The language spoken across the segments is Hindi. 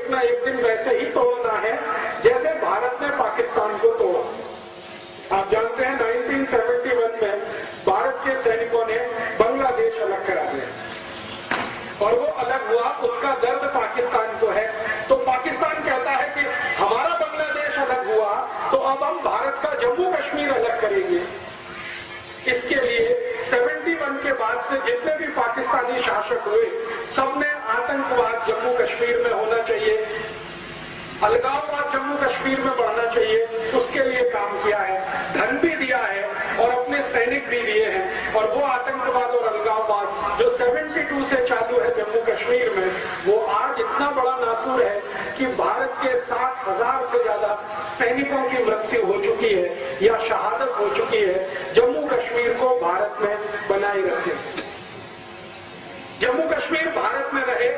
एक ना एक दिन वैसे ही तोड़ना है जैसे भारत ने पाकिस्तान को तोड़ा। आप जानते हैं 1971 में भारत के सैनिकों ने बांग्लादेश अलग करा दिया और वो अलग हुआ, उसका दर्द पाकिस्तान को है। तो पाकिस्तान कहता है कि हमारा बांग्लादेश अलग हुआ तो अब हम भारत का जम्मू कश्मीर अलग करेंगे। इसके लिए 71 के बाद से जितने भी पाकिस्तानी शासक हुए सबने आतंकवाद जम्मू कश्मीर में होना चाहिए, अलगाववाद जम्मू कश्मीर में बढ़ना चाहिए, उसके लिए काम किया है, धन भी दिया है और अपने सैनिक भी दिए हैं। और वो आतंकवाद और अलगाववाद जो 72 से चालू है जम्मू कश्मीर में, वो आज इतना बड़ा नासूर है कि भारत के 60,000 से ज्यादा सैनिकों की मृत्यु हो चुकी है या शहादत हो चुकी है। जम्मू कश्मीर को भारत में बनाए रखे, जम्मू कश्मीर भारत में रहे,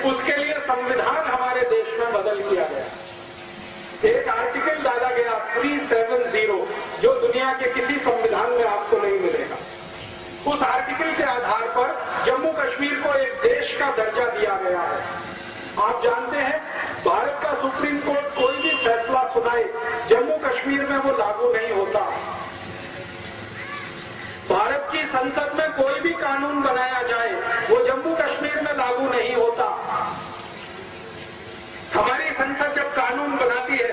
उसके लिए संविधान हमारे देश में बदल किया गया। एक आर्टिकल डाला गया 370 जो दुनिया के किसी संविधान में आपको नहीं मिलेगा। उस आर्टिकल के आधार पर जम्मू कश्मीर को एक देश का दर्जा दिया गया है। आप जानते हैं भारत का सुप्रीम कोर्ट कोई भी फैसला सुनाए जम्मू कश्मीर में वो लागू नहीं होता। भारत की संसद में कोई भी कानून बनाया जाए वो जम्मू कश्मीर में लागू नहीं होता। हमारी संसद जब कानून बनाती है,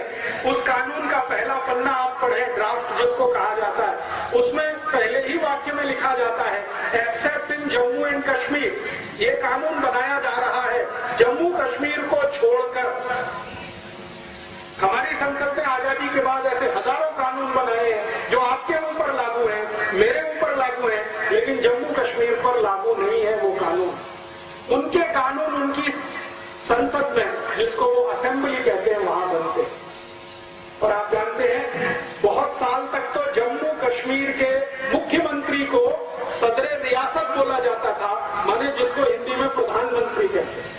उस कानून का पहला पन्ना आप पढ़े, ड्राफ्ट जिसको कहा जाता है, उसमें पहले ही वाक्य में लिखा जाता है accept in Jammu and Kashmir. ये कानून बनाया जा रहा है जम्मू कश्मीर को छोड़कर। हमारी संसद ने आजादी के बाद ऐसे हजारों कानून बनाए हैं जो आपके ऊपर लागू है, मेरे ऊपर लागू है, लेकिन जम्मू कश्मीर पर लागू नहीं है वो कानून। उनके कानून उनकी संसद में, जिसको वो असेंबली कहते हैं, वहां बनते हैं। और आप जानते हैं बहुत साल तक तो जम्मू कश्मीर के मुख्यमंत्री को सदरे रियासत बोला जाता था, माने जिसको हिंदी में प्रधानमंत्री कहते हैं।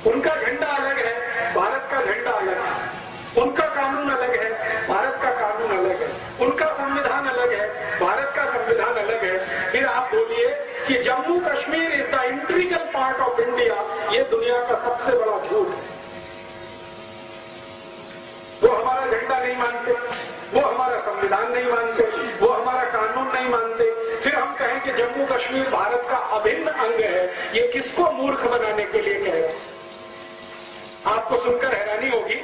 उनका झंडा अलग है, भारत का झंडा अलग है। उनका कानून अलग है, भारत का कानून अलग है। उनका संविधान अलग है, भारत का संविधान अलग है। फिर आप बोलिए कि Jammu Kashmir is the integral part of India, ये दुनिया का सबसे बड़ा झूठ है। वो हमारा झंडा नहीं मानते, वो हमारा संविधान नहीं मानते, वो हमारा कानून नहीं मानते, फिर हम कहें कि जम्मू कश्मीर भारत का अभिन्न अंग है। ये किसको मूर्ख बनाने के लिए कह रहे हैं? आपको सुनकर हैरानी होगी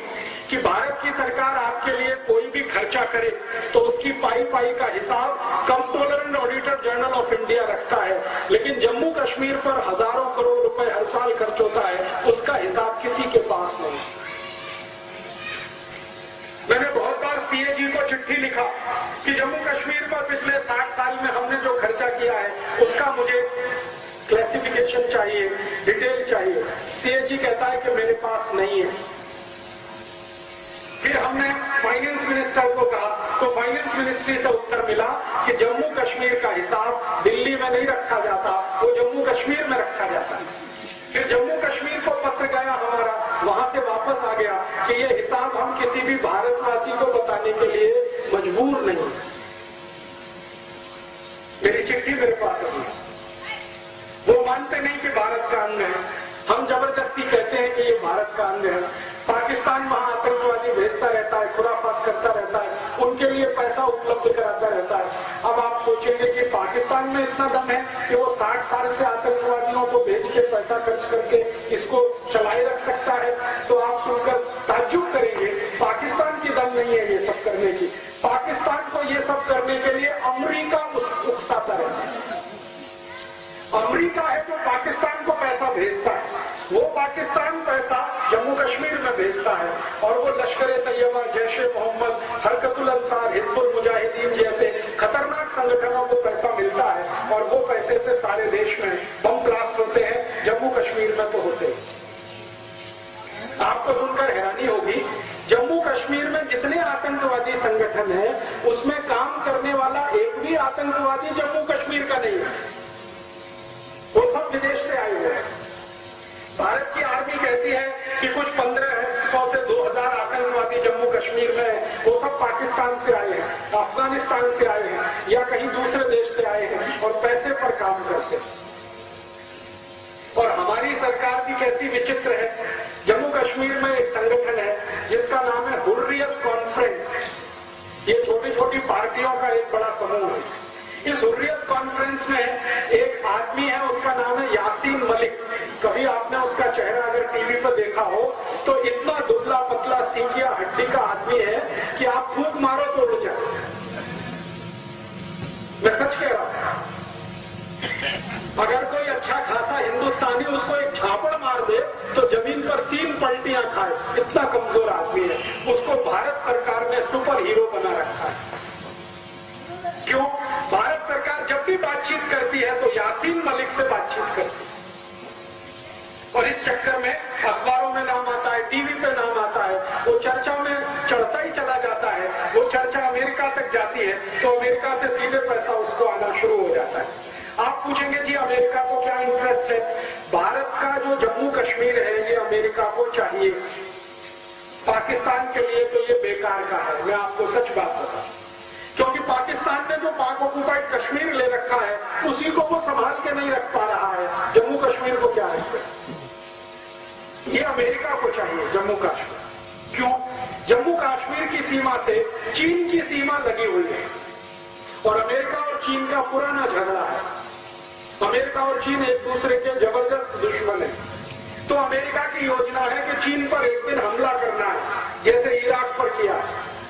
कि भारत की सरकार आपके लिए कोई भी खर्चा करे तो उसकी पाई पाई का हिसाब controller and auditor general of India रखता है, लेकिन जम्मू कश्मीर पर हजारों करोड़ रुपए हर साल खर्च होता है, उसका हिसाब किसी के पास नहीं। मैंने बहुत बार सीएजी को चिट्ठी लिखा कि जम्मू कश्मीर पर पिछले 60 साल में हमने जो खर्चा किया है उसका मुझे क्लासिफिकेशन चाहिए, डिटेल चाहिए। सीएजी कहता है कि मेरे पास नहीं है। फिर हमने फाइनेंस मिनिस्टर को कहा तो फाइनेंस मिनिस्ट्री से उत्तर मिला कि जम्मू कश्मीर का हिसाब दिल्ली में नहीं रखा जाता, वो जम्मू कश्मीर में रखा जाता है। फिर जम्मू कश्मीर को पत्र गया हमारा, वहां से वापस आ गया कि ये हिसाब हम किसी भी भारतवासी को बताने के लिए मजबूर नहीं। मेरी चिट्ठी मेरे पास है, वो मानते नहीं कि भारत का अंग है, हम जबरदस्ती कहते हैं कि ये भारत का अंग है। पाकिस्तान वहां आतंकवादी भेजता रहता है, खुराफात करता रहता है, उनके लिए पैसा उपलब्ध कराता रहता है। अब आप सोचेंगे कि पाकिस्तान में इतना दम है कि वो 60 साल से आतंकवादियों को भेज के पैसा खर्च करके इसको चलाए रख सकता है, तो आप सुनकर ताज्जुब करेंगे। पाकिस्तान की दम नहीं है ये सब करने की। पाकिस्तान को ये सब करने के लिए अमेरिका उकसाता रहता है। अमेरिका है जो पाकिस्तान को पैसा भेजता है, वो पाकिस्तान पैसा जम्मू कश्मीर में भेजता है और वो लश्कर-ए-तैयबा, जैश-ए-मोहम्मद, हरकत-उल-अंसार, हिजबुल मुजाहिदीन जैसे खतरनाक संगठनों को पैसा मिलता है और वो पैसे से सारे देश में बम ब्लास्ट होते हैं, जम्मू कश्मीर में तो होते हैं। आपको सुनकर हैरानी होगी, जम्मू कश्मीर में जितने आतंकवादी संगठन हैं उसमें काम करने वाला एक भी आतंकवादी जम्मू कश्मीर का नहीं है, वो सब विदेश से आए हुए हैं। भारत की आर्मी कहती है कि कुछ 1500 से 2000 आतंकवादी जम्मू कश्मीर में है, वो सब पाकिस्तान से आए हैं, अफगानिस्तान से आए हैं या कहीं दूसरे देश से आए हैं और पैसे पर काम करते हैं। और हमारी सरकार भी कैसी विचित्र है कश्मीर में एक संगठन है जिसका नाम है हुर्रियत कॉन्फ्रेंस। ये छोटी छोटी पार्टियों का एक बड़ा समूह है। इस हुर्रियत कॉन्फ्रेंस में एक आदमी है, उसका नाम है यासीन मलिक। कभी आपने उसका चेहरा अगर टीवी पर देखा हो तो इतना दुबला पतला सीकिया हड्डी का आदमी है कि आप फूंक मारो तो उड़ जाए। मैं सच कह रहा हूं। अगर कोई अच्छा खासा हिंदुस्तानी उसको एक झापड़ मार दे तो जमीन पर 3 पलटियां खाए, इतना कमजोर आदमी है। उसको भारत सरकार ने सुपर हीरो बना रखा है। क्यों? भारत सरकार जब भी बातचीत करती है तो यासीन मलिक से बातचीत करती है, और इस चक्कर में अखबारों में नाम आता है, टीवी पे नाम आता है, वो चर्चा में चढ़ता ही चला जाता है। वो चर्चा अमेरिका तक जाती है तो अमेरिका से सीधे पैसा उसको आना शुरू हो जाता है। आप पूछेंगे जी अमेरिका को क्या इंटरेस्ट है? भारत का जो जम्मू कश्मीर है ये अमेरिका को चाहिए, पाकिस्तान के लिए तो ये बेकार का है। मैं आपको सच बात बताऊं, क्योंकि पाकिस्तान ने जो पाक ऑक्युपाइड कश्मीर ले रखा है उसी को वो संभाल के नहीं रख पा रहा है। जम्मू कश्मीर को क्या रखे? ये अमेरिका को चाहिए जम्मू कश्मीर। क्यों? जम्मू कश्मीर की सीमा से चीन की सीमा लगी हुई है और अमेरिका और चीन का पुराना झगड़ा है। अमेरिका और चीन एक दूसरे के जबरदस्त दुश्मन है। तो अमेरिका की योजना है कि चीन पर एक दिन हमला करना है, जैसे इराक पर किया।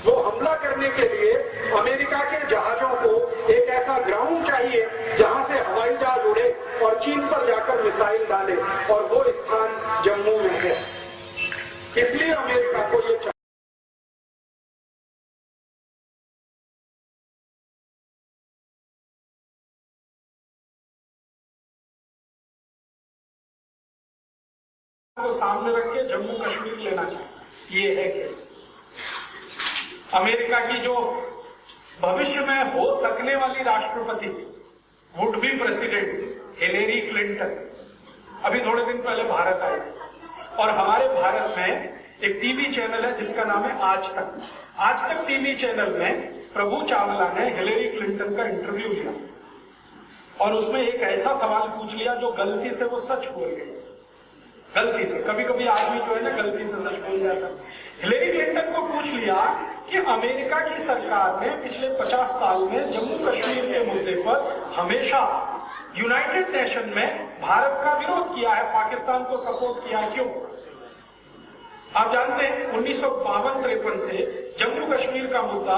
वो हमला करने के लिए अमेरिका के जहाजों को एक ऐसा ग्राउंड चाहिए जहां से हवाई जहाज उड़े और चीन पर जाकर मिसाइल डाले, और वो स्थान जम्मू में है। इसलिए अमेरिका को ये को सामने रख के जम्मू कश्मीर लेना चाहिए। ये है कि अमेरिका की जो भविष्य में हो सकने वाली राष्ट्रपति, would be president Hillary Clinton, अभी थोड़े दिन पहले भारत आए, और हमारे भारत में एक टीवी चैनल है जिसका नाम है आज तक। आज तक टीवी चैनल में प्रभु चावला ने हिलेरी क्लिंटन का इंटरव्यू लिया और उसमें एक ऐसा सवाल पूछ लिया जो गलती से वो सच बोल गए। गलती से, कभी कभी आदमी जो है ना गलती से सच बोल जाता है। हिलेरी क्लिंटन को पूछ लिया कि अमेरिका की सरकार ने पिछले 50 साल में जम्मू कश्मीर के मुद्दे पर हमेशा यूनाइटेड नेशन में भारत का विरोध किया है, पाकिस्तान को सपोर्ट किया, क्यों? आप जानते हैं 1952-53 से जम्मू कश्मीर का मुद्दा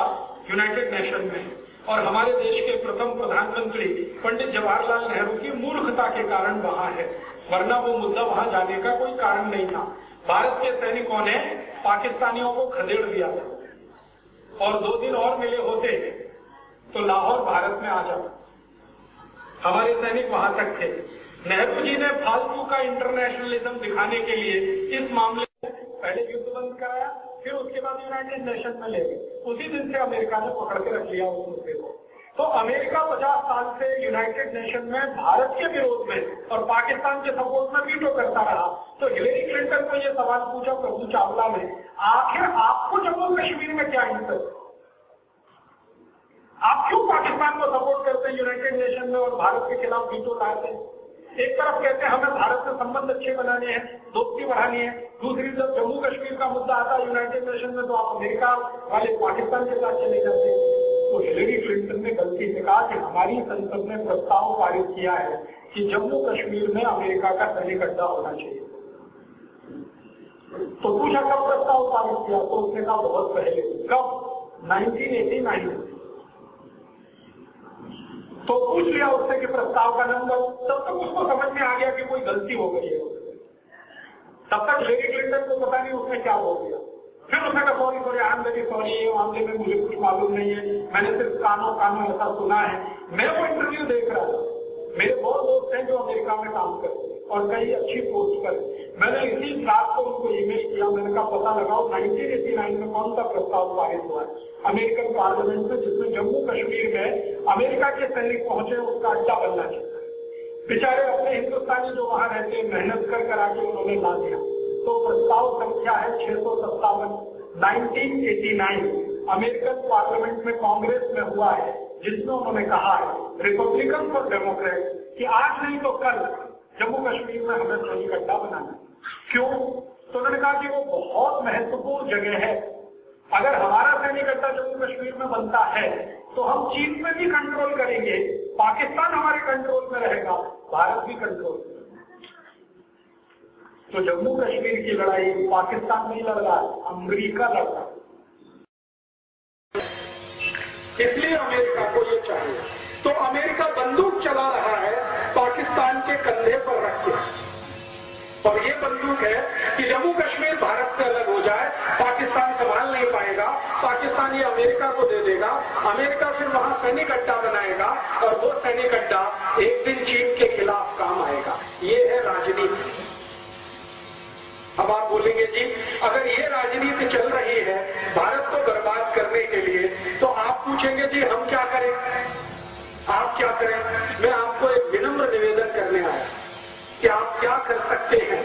यूनाइटेड नेशन में, और हमारे देश के प्रथम प्रधानमंत्री पंडित जवाहरलाल नेहरू की मूर्खता के कारण वहां है, वरना वो मुद्दा वहां जाने का कोई कारण नहीं था। भारत के सैनिकों ने पाकिस्तानियों को खदेड़ दिया था और 2 दिन और मिले होते तो लाहौर भारत में आ जाता। हमारे सैनिक वहां तक थे। नेहरू जी ने फालतू का इंटरनेशनलिज्म दिखाने के लिए इस मामले में पहले युद्ध बंद कराया, फिर उसके बाद यूनाइटेड नेशन में ले गए। उसी दिन से अमेरिका ने पकड़ के रख लिया उस मुद्दे को। तो अमेरिका 50 साल से यूनाइटेड नेशन में भारत के विरोध में और पाकिस्तान के सपोर्ट में वीटो करता रहा। तो हिलेरी क्लिंटन को यह सवाल पूछा प्रभु चावला ने, आखिर आपको जम्मू कश्मीर में क्या इंटरेस्ट? आप क्यों पाकिस्तान को सपोर्ट करते हैं यूनाइटेड नेशन में और भारत के खिलाफ वीटो लाते हैं? एक तरफ कहते हैं हमें भारत से संबंध अच्छे बनाने हैं, दोस्ती बढ़ानी है, दूसरी तरफ जम्मू कश्मीर का मुद्दा आता है यूनाइटेड नेशन में तो आप अमेरिका वाले पाकिस्तान के साथ चले जाते हैं। तो हिलेरी क्लिंटन ने गलती से कहा कि हमारी संसद ने प्रस्ताव पारित किया है कि जम्मू कश्मीर में अमेरिका का सैनिक अड्डा होना चाहिए। तो पूछा कब प्रस्ताव पारित किया? तो उसने कहा बहुत पहले। कब? 1989 में। तो पूछ लिया उससे कि प्रस्ताव का नंबर, तब तक उसको समझ में आ गया कि कोई गलती हो गई है। तब तक हिलेरी क्लिंटन को पता नहीं उसने क्या बोल दिया। फिर उसने कहा sorry I am very sorry, ये मामले में मुझे कुछ मालूम नहीं है, मैंने सिर्फ कानों ऐसा सुना है। मैं वो इंटरव्यू देख रहा था, मेरे बहुत दोस्त हैं जो अमेरिका में काम करते हैं और कई अच्छी पोस्ट पर। मैंने इसी रात को उनको ईमेल किया, मैंने कहा पता लगाओ 1989 में कौन सा प्रस्ताव पारित हुआ है अमेरिकन पार्लियामेंट में जिसमें जम्मू कश्मीर में अमेरिका के सैनिक पहुंचे, उसका अड्डा बनना चाहिए। बेचारे अपने हिंदुस्तानी जो वहां रहते हैं मेहनत कर आके उन्होंने ला दिया। तो प्रस्ताव संख्या है 657, 1989 अमेरिकन पार्लियामेंट में कांग्रेस में हुआ है, जिसमें उन्होंने कहा है रिपब्लिकन और डेमोक्रेट कि आज नहीं तो कल जम्मू कश्मीर में हमें सैनिक अड्डा बनाना है। क्यों? तो उन्होंने कहा कि वो बहुत महत्वपूर्ण जगह है। अगर हमारा सैनिक अड्डा जम्मू कश्मीर में बनता है तो हम चीन पे भी कंट्रोल करेंगे, पाकिस्तान हमारे कंट्रोल में रहेगा, भारत भी कंट्रोल में। तो जम्मू कश्मीर की लड़ाई पाकिस्तान नहीं लड़ रहा, अमेरिका लड़ रहा। इसलिए अमेरिका को ये चाहिए। तो अमेरिका बंदूक चला रहा है पाकिस्तान के कंधे पर रख के, और ये बंदूक है कि जम्मू कश्मीर भारत से अलग हो जाए, पाकिस्तान संभाल नहीं पाएगा, पाकिस्तान ये अमेरिका को दे देगा, अमेरिका फिर वहां सैनिक अड्डा बनाएगा और वो सैनिक अड्डा एक दिन चीन के खिलाफ काम आएगा। ये है राजनीति। अब आप बोलेंगे जी अगर ये राजनीति चल रही है भारत को बर्बाद करने के लिए, तो आप पूछेंगे जी हम क्या करें, आप क्या करें। मैं आपको एक विनम्र निवेदन करने आया कि आप क्या कर सकते हैं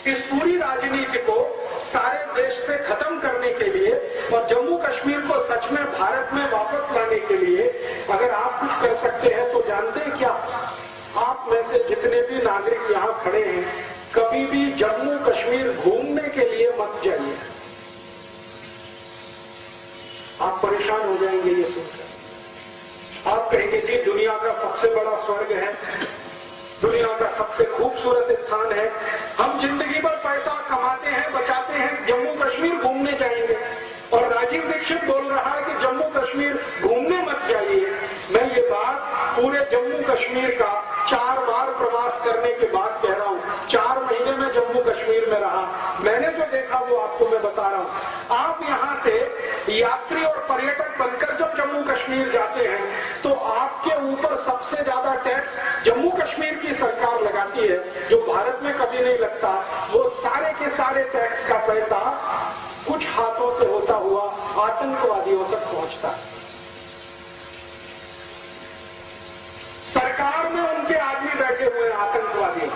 इस पूरी राजनीति को सारे देश से खत्म करने के लिए और जम्मू कश्मीर को सच में भारत में वापस लाने के लिए। अगर आप कुछ कर सकते हैं तो जानते हैं क्या, आप में से जितने भी नागरिक यहाँ खड़े हैं कभी भी जम्मू कश्मीर घूमने के लिए मत जाइए। आप परेशान हो जाएंगे ये सुनकर। आप कहेंगे जी दुनिया का सबसे बड़ा स्वर्ग है, दुनिया का सबसे खूबसूरत स्थान है, हम जिंदगी भर पैसा कमाते हैं बचाते हैं, जम्मू कश्मीर घूमने जाएंगे। और राजीव दीक्षित बोल रहा है कि जम्मू कश्मीर घूमने मत जाइए। मैं ये बात पूरे जम्मू कश्मीर का 4 बार प्रवास करने के बाद कह रहा हूँ। 4 महीने में जम्मू कश्मीर में रहा, मैंने जो देखा वो आपको मैं बता रहा हूँ। आप यहाँ से यात्री और पर्यटक बनकर जब जम्मू कश्मीर जाते हैं तो आपके ऊपर सबसे ज्यादा टैक्स जम्मू कश्मीर की सरकार लगाती है, जो भारत में कभी नहीं लगता। वो सारे के सारे टैक्स का पैसा कुछ हाथों से होता हुआ आतंकवादियों तक पहुंचता है। सरकार में उनके आदमी बैठे हुए आतंकवादी।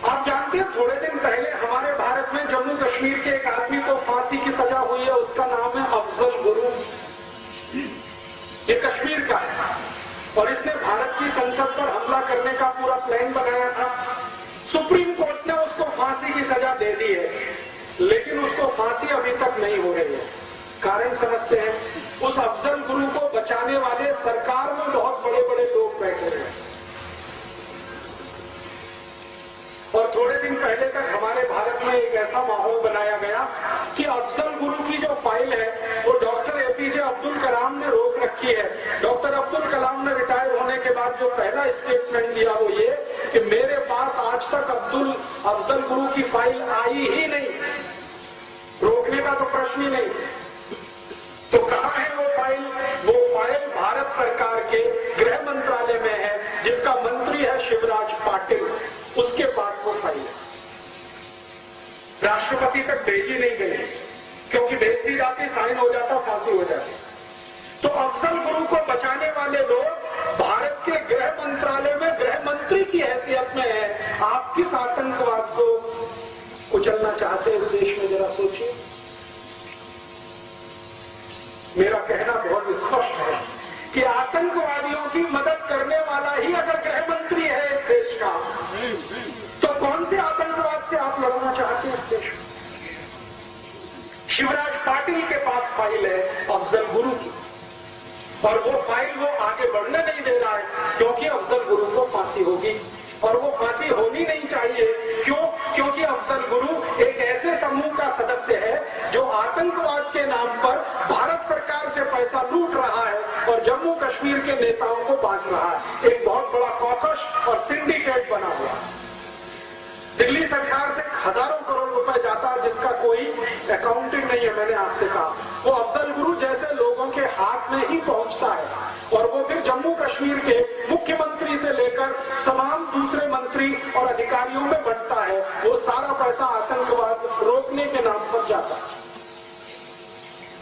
आप जानते हैं थोड़े दिन पहले हमारे भारत में जम्मू कश्मीर के एक आदमी को फांसी की सजा हुई है, उसका नाम है अफजल गुरु। ये कश्मीर का है और इसने भारत की संसद पर हमला करने का पूरा प्लान बनाया था। सुप्रीम कोर्ट ने उसको फांसी की सजा दे दी है, लेकिन उसको फांसी अभी तक नहीं हो रही है। कारण समझते हैं, उस अफजल गुरु को बचाने वाले सरकार में बहुत बड़े बड़े लोग बैठे हैं। और थोड़े दिन पहले तक हमारे भारत में एक ऐसा माहौल बनाया गया कि अफजल गुरु की जो फाइल है वो डॉक्टर एपीजे अब्दुल कलाम ने रोक रखी है। डॉक्टर अब्दुल कलाम ने रिटायर होने के बाद जो पहला स्टेटमेंट दिया वो ये कि मेरे पास आज तक अफजल गुरु की फाइल आई ही नहीं, रोकने का तो प्रश्न ही नहीं। तो कहां है वो फाइल? वो फाइल भारत सरकार के गृह मंत्रालय में है, जिसका मंत्री है शिवराज पाटिल, उसके पास वो फाइल है। राष्ट्रपति तक भेजी नहीं गई, क्योंकि भेज दी जाती साइन हो जाता, फांसी हो जाती। तो अफजल गुरु को बचाने वाले लोग भारत के गृह मंत्रालय में गृह मंत्री की हैसियत में है। आप किस आतंकवाद को कुचलना चाहते हैं इस देश में, जरा सोचिए। मेरा कहना बहुत स्पष्ट है कि आतंकवादियों की मदद करने वाला ही अगर गृह मंत्री है इस देश का, तो कौन से आतंकवाद से आप लड़ना चाहते हैं इस देश में? शिवराज पाटिल के पास फाइल है अफजल गुरु की, और वो फाइल वो आगे बढ़ने नहीं दे रहा है, क्योंकि अफजल गुरु को फांसी होगी। और वो फांसी होनी नहीं चाहिए। क्यों? क्योंकि अफजल गुरु एक ऐसे समूह का सदस्य है जो आतंकवाद के नाम पर भारत सरकार से पैसा लूट रहा है और जम्मू कश्मीर के नेताओं को बांट रहा है। एक बहुत बड़ा कॉकस और सिंडिकेट बना हुआ। दिल्ली सरकार से हजारों करोड़ रुपए जाता है, जिसका कोई अकाउंटिंग नहीं है। मैंने आपसे कहा वो अफजल गुरु जैसे लोगों के हाथ में ही पहुंचता है, और वो फिर जम्मू कश्मीर के मुख्यमंत्री से लेकर तमाम दूसरे मंत्री और अधिकारियों में बंटता है। वो सारा पैसा आतंकवाद रोकने के नाम पर जाता है।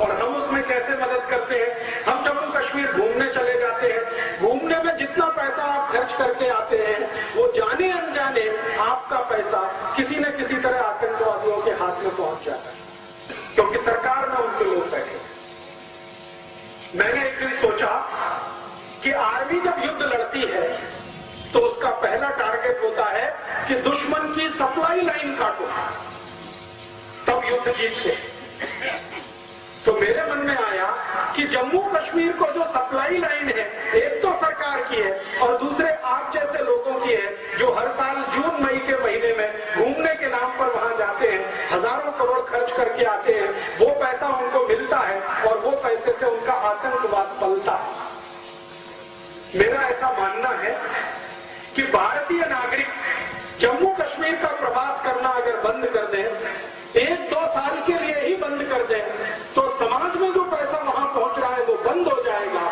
और हम उसमें कैसे मदद करते हैं? हम जम्मू कश्मीर घूमने चले जाते हैं। घूमने में जितना पैसा आप खर्च करके आते हैं, वो जाने अनजाने आपका पैसा किसी न किसी तरह आतंकवादियों के हाथ में पहुंच जाता है, क्योंकि सरकार में उनके लोग बैठे। मैंने एक दिन सोचा कि आर्मी जब युद्ध लड़ती है तो उसका पहला टारगेट होता है कि दुश्मन की सप्लाई लाइन काटो, तब युद्ध जीतते। तो मेरे मन में आया कि जम्मू कश्मीर को जो सप्लाई लाइन है, एक तो सरकार की है और दूसरे आप जैसे लोगों की है, जो हर साल जून मई के महीने में घूमने के नाम पर वहां जाते हैं, हजारों करोड़ खर्च करके आते हैं, वो पैसा उनको मिलता है और वो पैसे से उनका आतंकवाद पलता है। मेरा ऐसा मानना है कि भारतीय नागरिक जम्मू कश्मीर का प्रवास करना अगर बंद कर दें, 1-2 साल के लिए ही बंद कर दें, तो समाज में जो पैसा वहां पहुंच रहा है वो बंद हो जाएगा।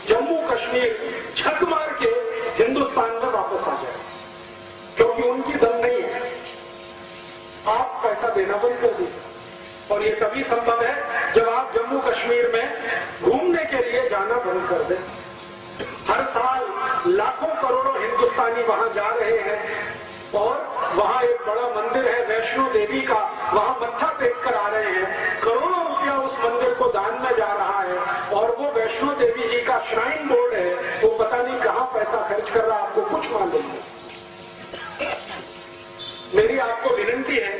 जम्मू कश्मीर छक मार के हिंदुस्तान में वापस आ जाए, क्योंकि उनकी दम नहीं है। आप पैसा देना बंद कर दीजिए, और ये तभी संभव है जब आप जम्मू कश्मीर में घूमने के लिए जाना बंद कर दें। हर साल लाखों करोड़ों हिंदुस्तानी वहां जा रहे हैं और वहां एक बड़ा मंदिर है वैष्णो देवी का, वहां मत्था टेक कर आ रहे हैं, करोड़ों रुपया उस मंदिर को दान में जा रहा है, और वो वैष्णो देवी जी का श्राइन बोर्ड है, वो पता नहीं कहां पैसा खर्च कर रहा है, आपको कुछ मालूम नहीं। मेरी आपको विनंती है,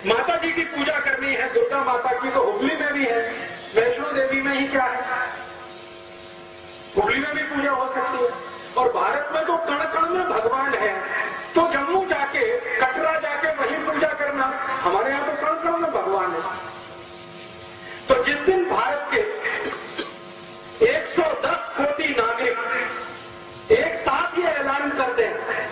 माता जी की पूजा करनी है, दुर्गा माता की तो हुगली में भी है, वैष्णो देवी में ही क्या है, हुगली में भी पूजा हो सकती है। और भारत में तो कण कण में भगवान है, तो जम्मू जाके, कटरा जाके वहीं पूजा करना, हमारे यहाँ तो कण कण में भगवान है। तो जिस दिन भारत के 110 कोटि नागरिक एक साथ ये ऐलान कर दें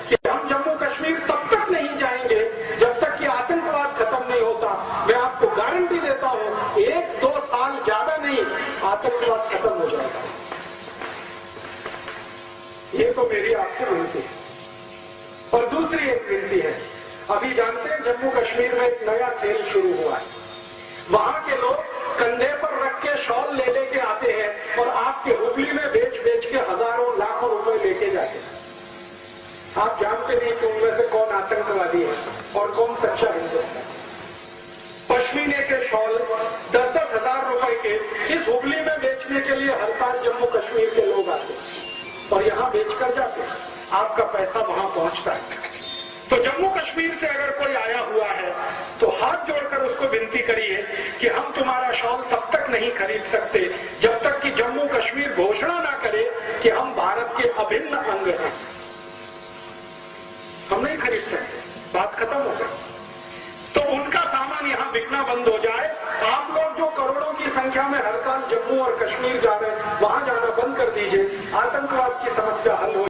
कि हम जम्मू कश्मीर तब तक नहीं जाएंगे जब तक कि आतंकवाद खत्म नहीं होता, मैं आपको गारंटी देता हूं 1-2 साल ज्यादा नहीं, आतंकवाद खत्म हो जाएगा। ये तो मेरी आपसे विनती है। और दूसरी एक विनती है, अभी जानते हैं जम्मू कश्मीर में एक नया खेल शुरू हुआ है। वहां के लोग कंधे पर रख के शॉल ले लेके आते हैं और आपके हुगली में बेच बेच के हजारों लाखों रुपए लेके जाते हैं। आप जानते नहीं कि उनमें से कौन आतंकवादी है और कौन सच्चा हिंदुस्तानी। पश्मीने के शॉल 10-10 हजार रुपए के इस हुगली में बेचने के लिए हर साल जम्मू कश्मीर के लोग आते हैं और यहाँ बेचकर जाते हैं, आपका पैसा वहां पहुंचता है। तो जम्मू कश्मीर से अगर कोई आया हुआ है तो हाथ जोड़कर उसको विनती करिए कि हम तुम्हारा शॉल तब तक नहीं खरीद सकते जब तक कि जम्मू कश्मीर घोषणा ना करे कि हम भारत के अभिन्न अंग हैं। हम नहीं खरीद सकते, बात खत्म हो गई। तो उनका सामान यहाँ बिकना बंद हो जाए। आप लोग जो करोड़ों की संख्या में हर साल जम्मू और कश्मीर जा रहे हैं, वहां जाना बंद कर दीजिए, आतंकवाद की समस्या हल हो